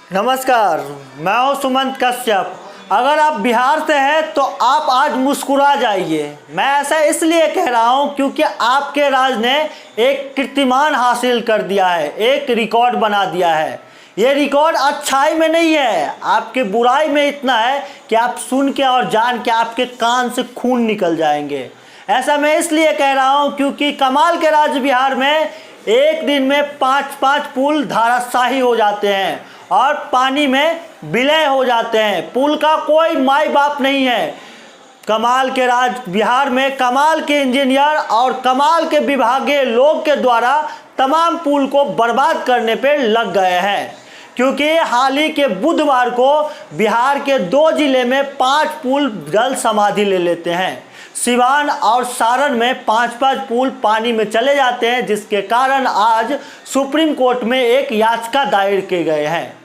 नमस्कार, मैं हूं सुमंत कश्यप। अगर आप बिहार से हैं तो आप आज मुस्कुरा जाइए। मैं ऐसा इसलिए कह रहा हूं क्योंकि आपके राज ने एक कीर्तिमान हासिल कर दिया है, एक रिकॉर्ड बना दिया है। ये रिकॉर्ड अच्छाई में नहीं है, आपके बुराई में इतना है कि आप सुन के और जान के आपके कान से खून निकल जाएंगे। ऐसा मैं इसलिए कह रहा हूं क्योंकि कमाल के राज बिहार में एक दिन में 5-5 पुल धाराशाही हो जाते हैं और पानी में विलय हो जाते हैं। पुल का कोई माई बाप नहीं है। कमाल के राज बिहार में कमाल के इंजीनियर और कमाल के विभागीय लोग के द्वारा तमाम पुल को बर्बाद करने पे लग गए हैं, क्योंकि हाल ही के बुधवार को बिहार के 2 जिले में 5 पुल जल समाधि ले लेते हैं। सिवान और सारण में 5-5 पुल पानी में चले जाते हैं, जिसके कारण आज सुप्रीम कोर्ट में एक याचिका दायर किए गए हैं।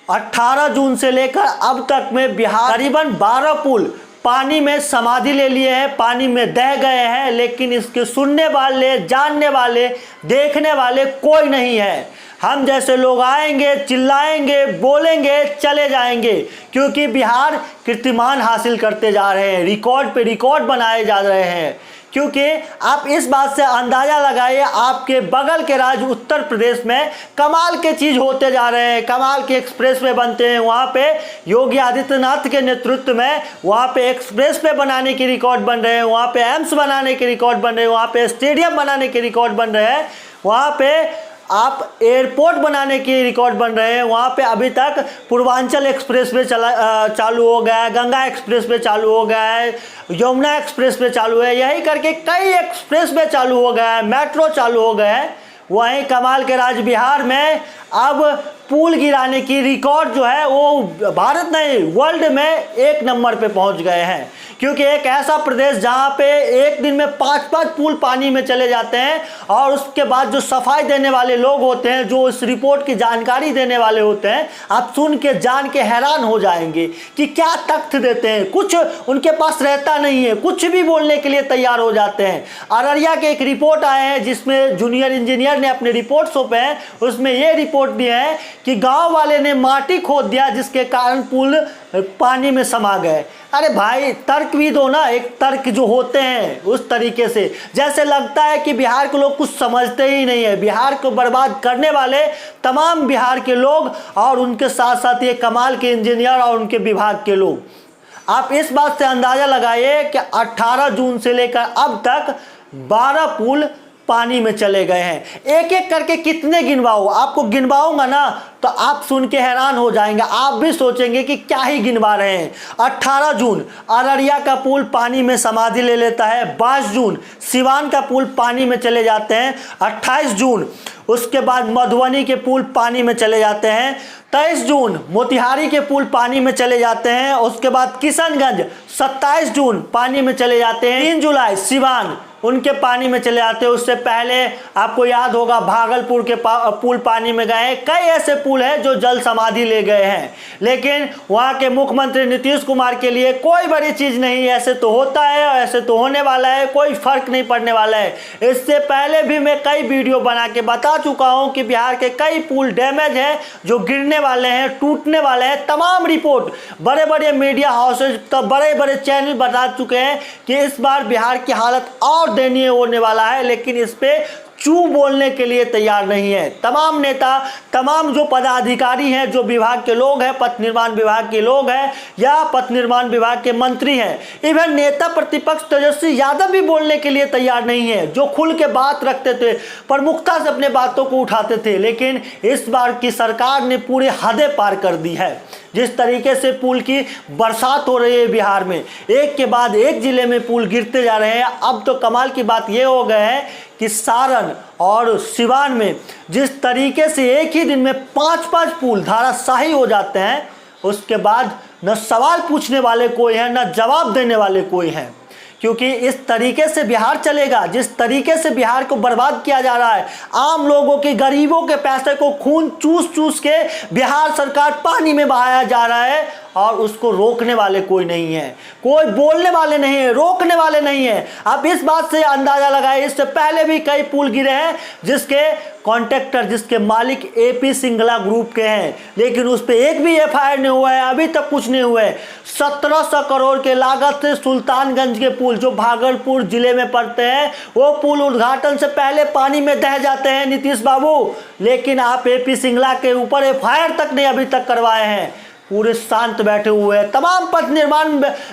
18 जून से लेकर अब तक में बिहार करीबन 12 पुल पानी में समाधि ले लिए हैं, पानी में दह गए हैं, लेकिन इसके सुनने वाले, जानने वाले, देखने वाले कोई नहीं है। हम जैसे लोग आएंगे, चिल्लाएंगे, बोलेंगे, चले जाएंगे, क्योंकि बिहार कीर्तिमान हासिल करते जा रहे हैं, रिकॉर्ड पे रिकॉर्ड बनाए जा रहे हैं। क्योंकि आप इस बात से अंदाज़ा लगाइए, आपके बगल के राज्य उत्तर प्रदेश में कमाल के चीज़ होते जा रहे हैं, कमाल के एक्सप्रेसवे बनते हैं। वहाँ पे योगी आदित्यनाथ के नेतृत्व में वहाँ पे एक्सप्रेसवे बनाने की रिकॉर्ड बन रहे हैं, वहाँ पे एम्स बनाने के रिकॉर्ड बन रहे हैं, वहाँ पे स्टेडियम बनाने के रिकॉर्ड बन रहे हैं, वहाँ पे आप एयरपोर्ट बनाने की रिकॉर्ड बन रहे हैं। वहाँ पे अभी तक पूर्वांचल एक्सप्रेसवे चालू हो गया है, गंगा एक्सप्रेसवे चालू हो गया है, यमुना एक्सप्रेसवे चालू है, यही करके कई एक्सप्रेसवे चालू हो गया है, मेट्रो चालू हो गए हैं। वहीं कमाल के राज बिहार में अब पुल गिराने की रिकॉर्ड जो है वो भारत नहीं वर्ल्ड में 1 नंबर पे पहुंच गए हैं, क्योंकि एक ऐसा प्रदेश जहां पे एक दिन में 5-5 पुल पानी में चले जाते हैं और उसके बाद जो सफाई देने वाले लोग होते हैं, जो इस रिपोर्ट की जानकारी देने वाले होते हैं, आप सुन के जान के हैरान हो जाएंगे कि क्या तथ्य देते हैं। कुछ उनके पास रहता नहीं है, कुछ भी बोलने के लिए तैयार हो जाते हैं। अररिया के एक रिपोर्ट आए हैं जिसमें जूनियर इंजीनियर ने अपने रिपोर्ट सौंपे हैं, उसमें ये रिपोर्ट दिया है कि गांव वाले ने माटी खोद दिया जिसके कारण पुल पानी में समा गए। अरे भाई, तर्क भी दो ना, एक तर्क जो होते हैं उस तरीके से। जैसे लगता है कि बिहार के लोग कुछ समझते ही नहीं है। बिहार को बर्बाद करने वाले तमाम बिहार के लोग और उनके साथ साथ ये कमाल के इंजीनियर और उनके विभाग के लोग। आप इस बात से अंदाज़ा लगाइए कि 18 जून से लेकर अब तक 12 पुल पानी में चले गए हैं। एक एक करके कितने गिनवाओ, आपको गिनवाऊंगा ना तो आप सुन के हैरान हो जाएंगे। आप भी सोचेंगे कि क्या ही गिनवा रहे हैं। 18 जून अररिया का पुल पानी में समाधि ले लेता है। 22 जून सिवान का पुल पानी में चले जाते हैं। 28 जून उसके बाद मधुबनी के पुल पानी में चले जाते हैं। 23 जून मोतिहारी के पुल पानी में चले जाते हैं। उसके बाद किशनगंज 27 जून पानी में चले जाते हैं। 3 जुलाई सिवान उनके पानी में चले जाते हैं। उससे पहले आपको याद होगा भागलपुर के पुल पानी में गए हैं। कई ऐसे पुल हैं जो जल समाधि ले गए हैं, लेकिन वहाँ के मुख्यमंत्री नीतीश कुमार के लिए कोई बड़ी चीज़ नहीं। ऐसे तो होता है, ऐसे तो होने वाला है, कोई फर्क नहीं पड़ने वाला है। इससे पहले भी मैं कई वीडियो बना के बता चुका हूँ कि बिहार के कई पुल डैमेज हैं, जो गिरने वाले हैं, टूटने वाले हैं। तमाम रिपोर्ट बड़े बड़े मीडिया हाउसेज, तो बड़े बड़े चैनल बता चुके हैं कि इस बार बिहार की हालत और दयनीय होने वाला है, लेकिन इस पे चू बोलने के लिए तैयार नहीं है। तमाम नेता, तमाम जो पदाधिकारी हैं, जो विभाग के लोग हैं, पथ निर्माण विभाग के लोग हैं या पथ निर्माण विभाग के मंत्री हैं, इवन नेता प्रतिपक्ष तेजस्वी यादव भी बोलने के लिए तैयार नहीं है, जो खुल के बात रखते थे, प्रमुखता से अपने बातों को उठाते थे। लेकिन इस बार की सरकार ने पूरे हदें पार कर दी है। जिस तरीके से पुल की बरसात हो रही है बिहार में, एक के बाद एक जिले में पुल गिरते जा रहे हैं। अब तो कमाल की बात ये हो गए है कि सारण और सिवान में जिस तरीके से एक ही दिन में 5-5 पुल धाराशाही हो जाते हैं, उसके बाद न सवाल पूछने वाले कोई है, न जवाब देने वाले कोई है। क्योंकि इस तरीके से बिहार चलेगा, जिस तरीके से बिहार को बर्बाद किया जा रहा है, आम लोगों के, गरीबों के पैसे को खून चूस चूस के बिहार सरकार पानी में बहाया जा रहा है और उसको रोकने वाले कोई नहीं है, कोई बोलने वाले नहीं है, रोकने वाले नहीं है। आप इस बात से अंदाजा लगाए, इससे पहले भी कई पुल गिरे हैं जिसके कॉन्ट्रैक्टर, जिसके मालिक एपी सिंगला ग्रुप के हैं, लेकिन उस पर एक भी एफआईआर नहीं हुआ है, अभी तक कुछ नहीं हुआ है। 1700 करोड़ के लागत से सुल्तानगंज के पुल जो भागलपुर जिले में पड़ते हैं, वो पुल उद्घाटन से पहले पानी में दह जाते हैं नीतीश बाबू, लेकिन आप एपी सिंगला के ऊपर एफआईआर तक नहीं अभी तक करवाए हैं। पूरे शांत बैठे हुए हैं। तमाम पथ निर्माण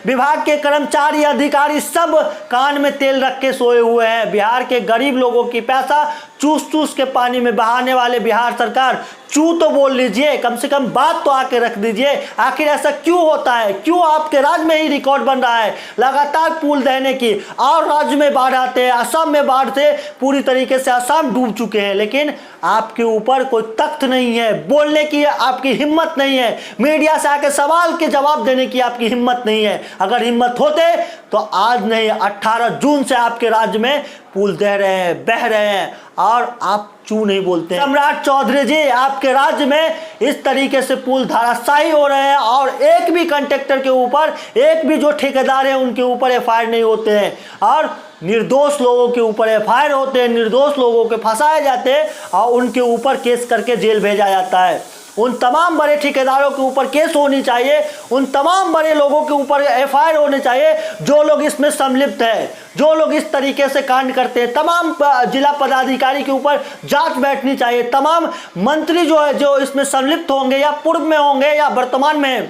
विभाग के कर्मचारी, अधिकारी सब कान में तेल रख के सोए हुए हैं। बिहार के गरीब लोगों की पैसा चूस चूस के पानी में बहाने वाले बिहार सरकार, चू तो बोल लीजिए, कम से कम बात तो आके रख दीजिए। आखिर ऐसा क्यों होता है? क्यों आपके राज्य में ही रिकॉर्ड बन रहा है लगातार पुल देने की, और राज्य में बाढ़ आते हैं, असम में बाढ़ से पूरी तरीके से असम डूब चुके हैं, लेकिन आपके ऊपर कोई तख्त नहीं है, बोलने की आपकी हिम्मत नहीं है, मीडिया से आके सवाल के जवाब देने की आपकी हिम्मत नहीं है। अगर हिम्मत होते तो आज नहीं, 18 जून से आपके राज्य में पुल दे रहे हैं, बह रहे हैं, और आप चू नहीं बोलते हैं। सम्राट चौधरी जी, आपके राज्य में इस तरीके से पुल धराशायी हो रहे हैं और एक भी कंट्रैक्टर के ऊपर, एक भी जो ठेकेदार है उनके ऊपर एफआईआर नहीं होते हैं, और निर्दोष लोगों के ऊपर एफआईआर होते हैं, निर्दोष लोगों के फंसाए जाते हैं और उनके ऊपर केस करके जेल भेजा जाता है। उन तमाम बड़े ठेकेदारों के ऊपर केस होनी चाहिए, उन तमाम बड़े लोगों के ऊपर एफआईआर होने चाहिए जो लोग इसमें सम्मिलित हैं, जो लोग इस तरीके से कांड करते हैं। तमाम जिला पदाधिकारी के ऊपर जांच बैठनी चाहिए। तमाम मंत्री जो है, जो इसमें सम्मिलित होंगे या पूर्व में होंगे या वर्तमान में,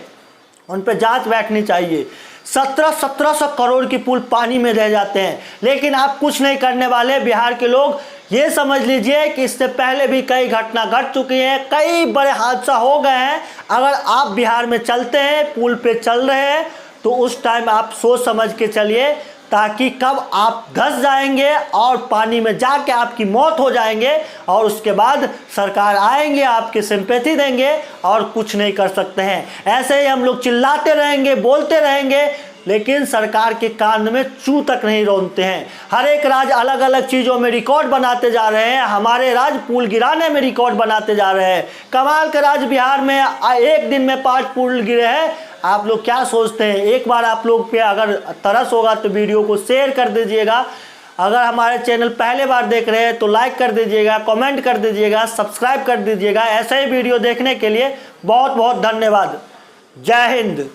उन पर जांच बैठनी चाहिए। 1700 करोड़ की पुल पानी में रह जाते हैं, लेकिन आप कुछ नहीं करने वाले। बिहार के लोग ये समझ लीजिए कि इससे पहले भी कई घटना घट चुकी हैं, कई बड़े हादसा हो गए हैं। अगर आप बिहार में चलते हैं, पुल पे चल रहे हैं, तो उस टाइम आप सोच समझ के चलिए, ताकि कब आप धंस जाएंगे और पानी में जाके आपकी मौत हो जाएंगे, और उसके बाद सरकार आएंगे, आपके सिंपैथी देंगे और कुछ नहीं कर सकते हैं। ऐसे ही हम लोग चिल्लाते रहेंगे, बोलते रहेंगे, लेकिन सरकार के कान में चू तक नहीं रोनते हैं। हर एक राज्य अलग अलग चीज़ों में रिकॉर्ड बनाते जा रहे हैं। हमारे राज्य पुल गिराने में रिकॉर्ड बनाते जा रहे हैं। कमाल का राज्य बिहार में एक दिन में 5 पुल गिरे हैं। आप लोग क्या सोचते हैं? एक बार आप लोग पे अगर तरस होगा तो वीडियो को शेयर कर दीजिएगा। अगर हमारे चैनल पहले बार देख रहे हैं तो लाइक कर दीजिएगा, कमेंट कर दीजिएगा, सब्सक्राइब कर दीजिएगा। ऐसे ही वीडियो देखने के लिए बहुत बहुत धन्यवाद। जय हिंद।